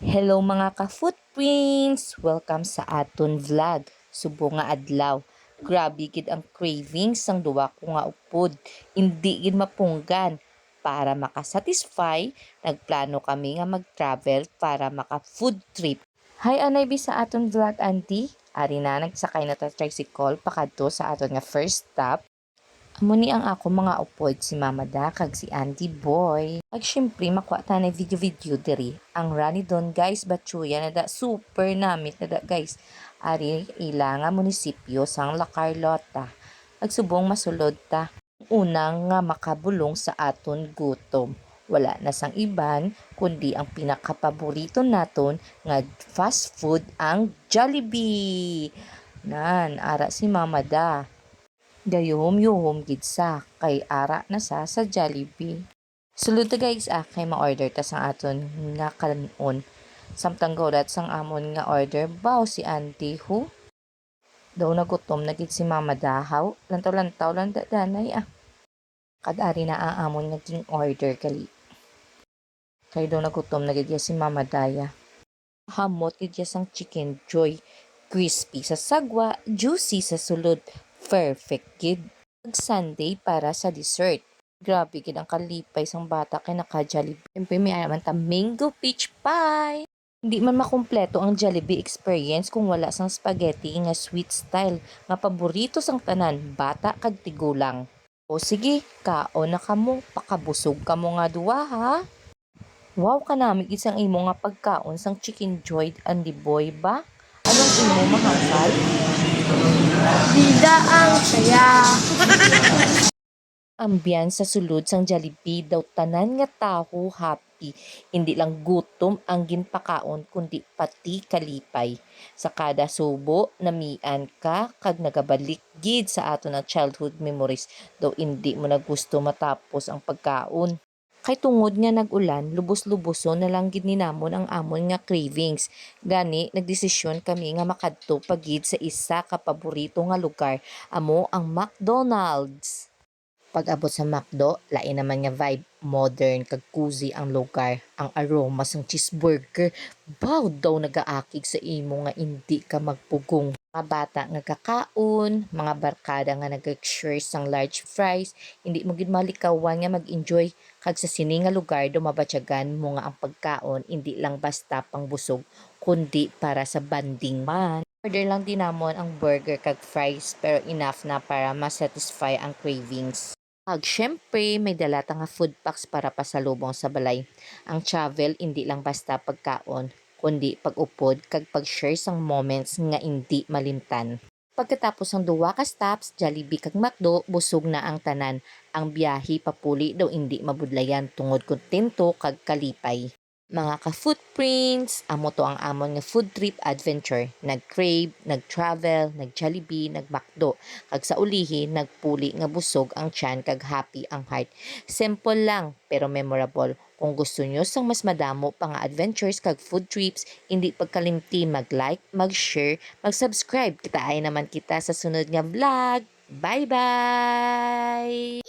Hello mga ka-footprints! Welcome sa aton vlog. Subo nga adlaw. Grabe gid ang cravings sang duwa ko nga upod. Hindi gid mapunggan. Para makasatisfy, nagplano kami nga mag-travel para maka-food trip. Hi anay bi sa aton vlog auntie. Ari na nagsakay na ta tricycle pakadto sa aton nga first stop. Amo ni ang ako mga upod si Mama Da kag si Andy Boy. Ag syempre makuha ta na video diri. Ang rani don guys Batchuya na da super namit na da guys. Ari ila nga munisipyo sang La Carlota. Ag subong masulod ta. Unang nga makabulong sa aton gutom. Wala na sang iban kundi ang pinakapaborito naton nga fast food ang Jollibee. Nan ara si Mama Da. Gayom-yuhom gid sa kay ara na sa Jollibee. Sulod ta guys kay ma-order ta sang aton nga kanon. Samtang godat sang amon nga order baw si auntie hu. Daw nagutom na gid si Mama Dahaw. Lantaw-lantaw lang danay Kad-ari na ang amon nga ging order kali. Kay daw nagutom na gid si Mama Daya. Hamot gid sang chicken joy. Crispy sa sagwa, juicy sa sulod. Perfect gid. Sunday para sa dessert. Grabe gid ang kalipay sang bata kay naka-Jollibee. Siyempre may araman ta mango peach pie. Hindi man makumpleto ang Jollibee experience kung wala sang spaghetti nga sweet style nga paborito sang tanan, bata kag tigulang. O sige, kaon na kamo, pakabusog kamo nga duwa ha. Wow ka nami gid sang imo nga pagkaon sang chicken joy and the boy ba? Anong imo mahangkal? Bida ang saya. Ambiyan sa sulod sang Jollibee daw tanan nga tawo happy. Hindi lang gutom ang ginpakaon kundi pati kalipay. Sa kada subo, namian ka kag nagabalik gid sa ato na childhood memories. Daw hindi mo na gusto matapos ang pagkaon. Kay tungod nga nag-ulan, lubos-luboso na lang gid ni namon ang amon nga cravings. Gani, nagdesisyon kami nga makadto pagid sa isa ka paborito nga lugar, amo ang McDonald's. Pag-abot sa McDo, lain naman nga vibe. Modern kag cozy ang lugar. Ang aroma sang cheeseburger, baw daw nagaakig sa imo nga hindi ka magpugong. Mga bata nga kakaon, mga barkada nga nag-share sang large fries, hindi mo gid malikawan nga mag-enjoy. Kag sa sini nga lugar, dumabatyagan mo nga ang pagkaon, hindi lang basta pang busog, kundi para sa banding man. Order lang din namon ang burger kag fries pero enough na para ma-satisfy ang cravings. Ag syempre, may dala ta nga food packs para pasalubong sa balay. Ang travel hindi lang basta pagkaon, kundi pag-upod kag pag-share sang moments nga hindi malimtan. Pagkatapos ng duwa ka stops, Jollibee kag McDo, busog na ang tanan. Ang biyahe papuli daw hindi mabudlayan tungod kontento kag kalipay. Mga ka-footprints, amo to ang amon nga food trip adventure. Nag-crave, nag-travel, nag-Jollibee, nag-McDo. Kag sa ulihi, nagpuli nga busog ang tiyan kag happy ang heart. Simple lang, pero memorable. Kung gusto nyo sang mas madamo pa nga adventures kag food trips, hindi pagkalimti mag-like, mag-share, mag-subscribe. Kita ay naman kita sa sunod nga vlog. Bye-bye!